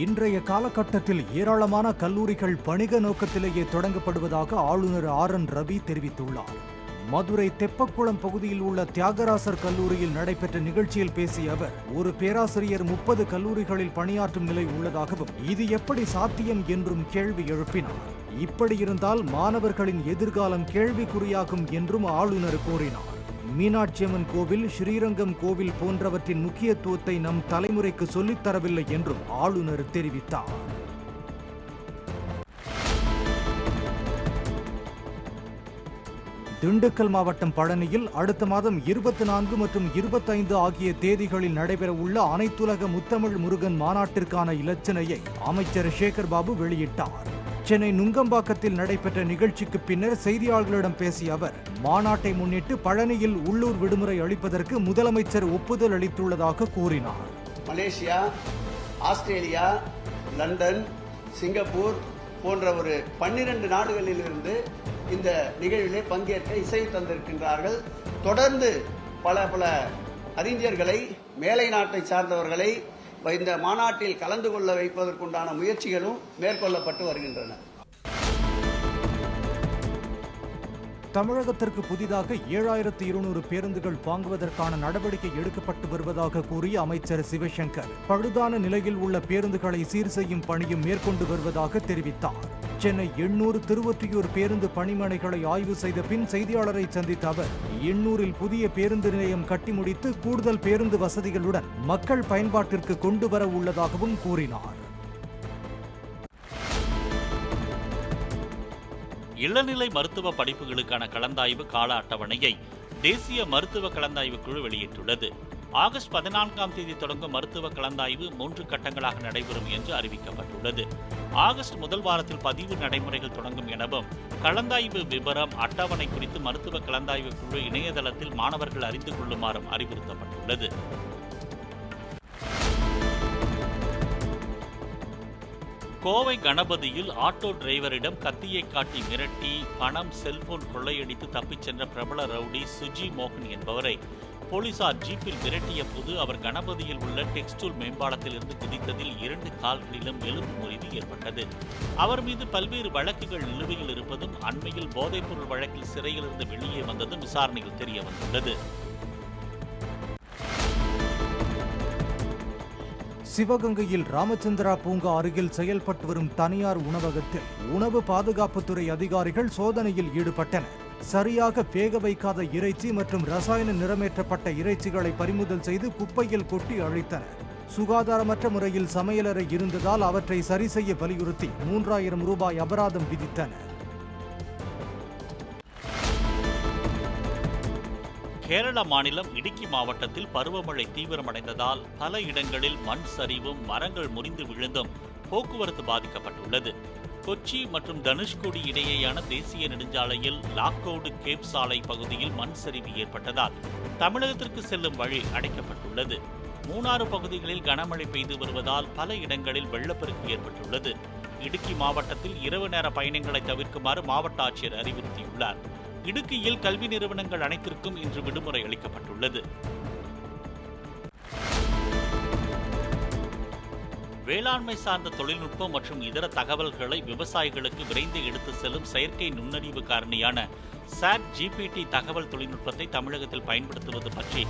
இன்றைய காலகட்டத்தில் ஏராளமான கல்லூரிகள் வணிக நோக்கத்திலேயே தொடங்கப்படுவதாக ஆளுநர் RN ரவி தெரிவித்துள்ளார். மதுரை தெப்பக்குளம் பகுதியில் உள்ள தியாகராசர் கல்லூரியில் நடைபெற்ற நிகழ்ச்சியில் பேசிய அவர், ஒரு பேராசிரியர் 30 கல்லூரிகளில் பணியாற்றும் நிலை உள்ளதாகவும் இது எப்படி சாத்தியம் என்றும் கேள்வி எழுப்பினார். இப்படியிருந்தால் மாணவர்களின் எதிர்காலம் கேள்விக்குறியாகும் என்றும் ஆளுநர் கூறினார். மீனாட்சியம்மன் கோவில், ஸ்ரீரங்கம் கோவில் போன்றவற்றின் முக்கியத்துவத்தை நம் தலைமுறைக்கு சொல்லித்தரவில்லை என்றும் ஆளுநர் தெரிவித்தார். திண்டுக்கல் மாவட்டம் பழனியில் அடுத்த மாதம் 24 மற்றும் 25 ஆகிய தேதிகளில் நடைபெற உள்ள அனைத்துலக முத்தமிழ் முருகன் மாநாட்டிற்கான இலச்சினையை அமைச்சர் சேகர் பாபு வெளியிட்டார். சென்னை நுங்கம்பாக்கத்தில் நடைபெற்ற நிகழ்ச்சிக்கு பின்னர் செய்தியாளர்களிடம் பேசிய அவர், மாநாட்டை முன்னிட்டு பழனியில் உள்ளூர் விடுமுறை அளிப்பதற்கு முதலமைச்சர் ஒப்புதல் அளித்துள்ளதாக கூறினார். மலேசியா, ஆஸ்திரேலியா, லண்டன், சிங்கப்பூர் போன்ற ஒரு 12 நாடுகளிலிருந்து இந்த நிகழ்விலே பங்கேற்க இசை தந்திருக்கின்றார்கள். தொடர்ந்து பல அறிஞர்களை, மேலை நாட்டை சார்ந்தவர்களை இந்த மாநாட்டில் கலந்து கொள்ள வைப்பதற்குண்டான முயற்சிகளும் மேற்கொள்ளப்பட்டு வருகின்றன. தமிழகத்திற்கு புதிதாக 7200 பேருந்துகள் வாங்குவதற்கான நடவடிக்கை எடுக்கப்பட்டு வருவதாக கூறிய அமைச்சர் சிவசங்கர், பழுதான நிலையில் உள்ள பேருந்துகளை சீர் செய்யும் பணியும் மேற்கொண்டு வருவதாக தெரிவித்தார். சென்னை 800 திருவொற்றியூர் பேருந்து பணிமனைகளை ஆய்வு செய்த பின் செய்தியாளரை சந்தித்த அவர், 800இல் புதிய பேருந்து நிலையம் கட்டி முடித்து கூடுதல் பேருந்து வசதிகளுடன் மக்கள் பயன்பாட்டிற்கு கொண்டு வர உள்ளதாகவும் கூறினார். இளநிலை மருத்துவ படிப்புகளுக்கான கலந்தாய்வு கால அட்டவணையை தேசிய மருத்துவ கலந்தாய்வு குழு வெளியிட்டுள்ளது. ஆகஸ்ட் 14ஆம் தேதி தொடங்கும் மருத்துவ கலந்தாய்வு 3 கட்டங்களாக நடைபெறும் என்று அறிவிக்கப்பட்டுள்ளது. ஆகஸ்ட் முதல் வாரத்தில் பதிவு நடைமுறைகள் தொடங்கும் எனவும், கலந்தாய்வு விவரம், அட்டவணை குறித்து மருத்துவ கலந்தாய்வு குழு இணையதளத்தில் மாணவர்கள் அறிந்து கொள்ளுமாறும் அறிவுறுத்தப்பட்டுள்ளது. கோவை கணபதியில் ஆட்டோ டிரைவரிடம் கத்தியை காட்டி மிரட்டி பணம், செல்போன் கொள்ளையடித்து தப்பிச் சென்ற பிரபல ரவுடி சுஜி மோகன் என்பவரை போலீசார் ஜீப்பில் விரட்டிய போது அவர் கணபதியில் உள்ள டெக்ஸ்டூல் மேம்பாலத்தில் இருந்து குதித்ததில் 2 கால்களிலும் எலும்பு முறிவு ஏற்பட்டது. அவர் மீது பல்வேறு வழக்குகள் நிலுவையில் இருப்பதும், அண்மையில் போதைப்பொருள் வழக்கில் சிறையிலிருந்து வெளியே வந்ததும் விசாரணையில் தெரிய வந்துள்ளது. சிவகங்கையில் ராமச்சந்திரா பூங்கா அருகில் செயல்பட்டு வரும் தனியார் உணவகத்தில் உணவு பாதுகாப்புத்துறை அதிகாரிகள் சோதனையில் ஈடுபட்டனர். சரியாக வேக வைக்காத இறைச்சி மற்றும் ரசாயன நிறமேற்றப்பட்ட இறைச்சிகளை பறிமுதல் செய்து குப்பையில் கொட்டி அழித்தனர். சுகாதாரமற்ற முறையில் சமையலறை இருந்ததால் அவற்றை சரி செய்ய வலியுறுத்தி 3000 ரூபாய் அபராதம் விதித்தனர். கேரள மாநிலம் இடுக்கி மாவட்டத்தில் பருவமழை தீவிரமடைந்ததால் பல இடங்களில் மண் சரிவும், மரங்கள் முறிந்து விழுந்தும் போக்குவரத்து பாதிக்கப்பட்டுள்ளது. கொச்சி மற்றும் தனுஷ்கோடி இடையேயான தேசிய நெடுஞ்சாலையில் லாக்கோடு கேப் சாலை பகுதியில் மண் சரிவு ஏற்பட்டதால் தமிழகத்திற்கு செல்லும் வழி அடைக்கப்பட்டுள்ளது. மூணாறு பகுதிகளில் கனமழை பெய்து வருவதால் பல இடங்களில் வெள்ளப்பெருக்கு ஏற்பட்டுள்ளது. இடுக்கி மாவட்டத்தில் இரவு நேர பயணங்களை தவிர்க்குமாறு மாவட்ட ஆட்சியர் அறிவுறுத்தியுள்ளார். இடுக்கியில் கல்வி நிறுவனங்கள் அனைத்திற்கும் இன்று விடுமுறை அளிக்கப்பட்டுள்ளது. வேளாண்மை சார்ந்த தொழில்நுட்பம் மற்றும் இதர தகவல்களை விவசாயிகளுக்கு விரைந்து எடுத்து செல்லும் செயற்கை நுண்ணறிவு காரணியான SAT-GPT தகவல் தொழில்நுட்பத்தை தமிழகத்தில் பயன்படுத்துவது பற்றி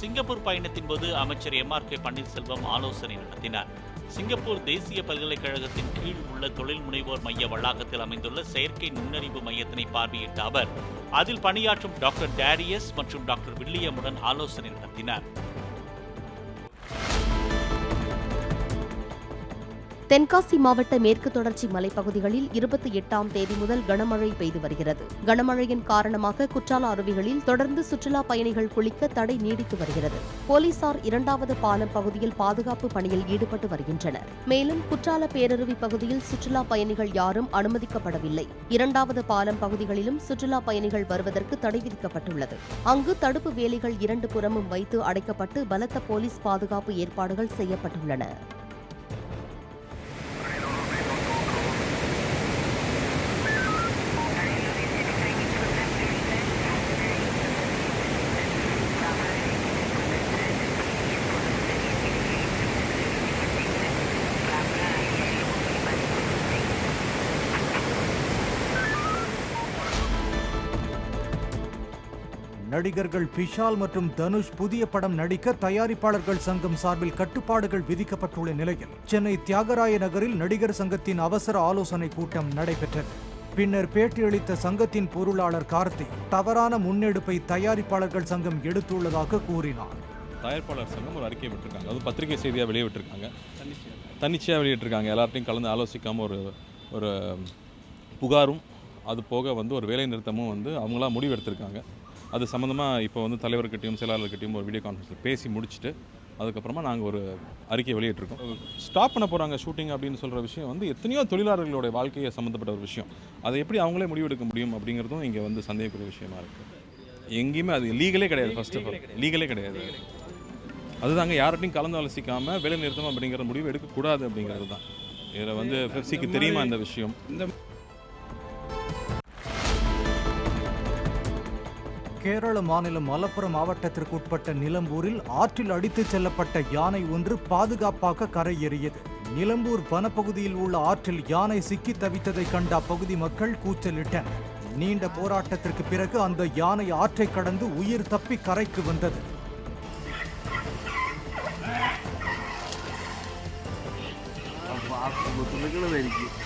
சிங்கப்பூர் பயணத்தின் போது அமைச்சர் MRK பன்னீர்செல்வம் ஆலோசனை நடத்தினார். சிங்கப்பூர் தேசிய பல்கலைக்கழகத்தின் கீழ் உள்ள தொழில் முனைவோர் மைய வளாகத்தில் அமைந்துள்ள செயற்கை நுண்ணறிவு மையத்தினை பார்வையிட்ட அவர் அதில் பணியாற்றும் டாக்டர் டேரியஸ் மற்றும் டாக்டர் வில்லியமுடன் ஆலோசனை நடத்தினார். தென்காசி மாவட்ட மேற்கு தொடர்ச்சி மலைப்பகுதிகளில் 28ஆம் தேதி முதல் கனமழை பெய்து வருகிறது. கனமழையின் காரணமாக குற்றால அருவிகளில் தொடர்ந்து சுற்றுலா பயணிகள் குளிக்க தடை நீடித்து வருகிறது. போலீசார் 2வது பாலம் பகுதியில் பாதுகாப்பு பணியில் ஈடுபட்டு வருகின்றனர். மேலும் குற்றால பேரருவி பகுதியில் சுற்றுலா பயணிகள் யாரும் அனுமதிக்கப்படவில்லை. 2வது பாலம் பகுதிகளிலும் சுற்றுலா பயணிகள் வருவதற்கு தடை விதிக்கப்பட்டுள்ளது. அங்கு தடுப்பு வேலிகள் 2 புறமும் வைத்து அடைக்கப்பட்டு பலத்த போலீஸ் பாதுகாப்பு ஏற்பாடுகள் செய்யப்பட்டுள்ளன. நடிகர்கள் விஷால் மற்றும் தனுஷ் புதிய படம் நடிக்க தயாரிப்பாளர்கள் சங்கம் சார்பில் கட்டுப்பாடுகள் விதிக்கப்பட்டுள்ள நிலையில் சென்னை தியாகராய நகரில் நடிகர் சங்கத்தின் அவசர ஆலோசனை கூட்டம் நடைபெற்றது. பின்னர் பேட்டியளித்த சங்கத்தின் பொருளாளர் கார்த்திக் தவறான முன்னெடுப்பை தயாரிப்பாளர்கள் சங்கம் எடுத்துள்ளதாக கூறினார். தயாரிப்பாளர் சங்கம் ஒரு அறிக்கை விட்டுருக்காங்க, அது பத்திரிகை செய்தியாக வெளியிட்டிருக்காங்க, தன்னிச்சையாக வெளியிட்டிருக்காங்க. எல்லார்ட்டையும் கலந்து ஆலோசிக்காமல் ஒரு புகாரும் அது போக ஒரு வேலை நிறுத்தமும் அவங்களா முடிவு எடுத்திருக்காங்க. அது சம்மந்தமாக இப்போ தலைவர்கிட்டையும் செயலாளர்கிட்டையும் ஒரு வீடியோ கான்ஃபரன்ஸில் பேசி முடிச்சுட்டு அதுக்கப்புறமா நாங்கள் ஒரு அறிக்கை வெளியிட்டிருக்கோம். ஸ்டாப் பண்ண போகிறாங்க ஷூட்டிங் அப்படின்னு சொல்கிற விஷயம் எத்தனையோ தொழிலாளர்களுடைய வாழ்க்கையை சம்மந்தப்பட்ட ஒரு விஷயம். அதை எப்படி அவங்களே முடிவெடுக்க முடியும் அப்படிங்கிறதும் இங்கே சந்தேகக்கூடிய விஷயமா இருக்குது. எங்கேயுமே அது லீகலே கிடையாது. ஃபர்ஸ்ட் ஆஃப் ஆல் லீகலே கிடையாது. அதுதாங்க, யார்கிட்டையும் கலந்து ஆலோசிக்காமல் வேலை நிறுத்தம் அப்படிங்கிற முடிவு எடுக்கக்கூடாது அப்படிங்கிறது தான். இதில் பெப்சிக்கு தெரியுமா இந்த விஷயம்? கேரள மாநிலம் மலப்புரம் மாவட்டத்திற்கு உட்பட்ட நிலம்பூரில் ஆற்றில் அடித்துச் செல்லப்பட்ட யானை ஒன்று பாதுகாப்பாக கரையேறியது. நிலம்பூர் வனப்பகுதியில் உள்ள ஆற்றில் யானை சிக்கி தவித்ததை கண்ட அப்பகுதி மக்கள் கூச்சலிட்டனர். நீண்ட போராட்டத்திற்கு பிறகு அந்த யானை ஆற்றை கடந்து உயிர் தப்பி கரைக்கு வந்தது. betul-betul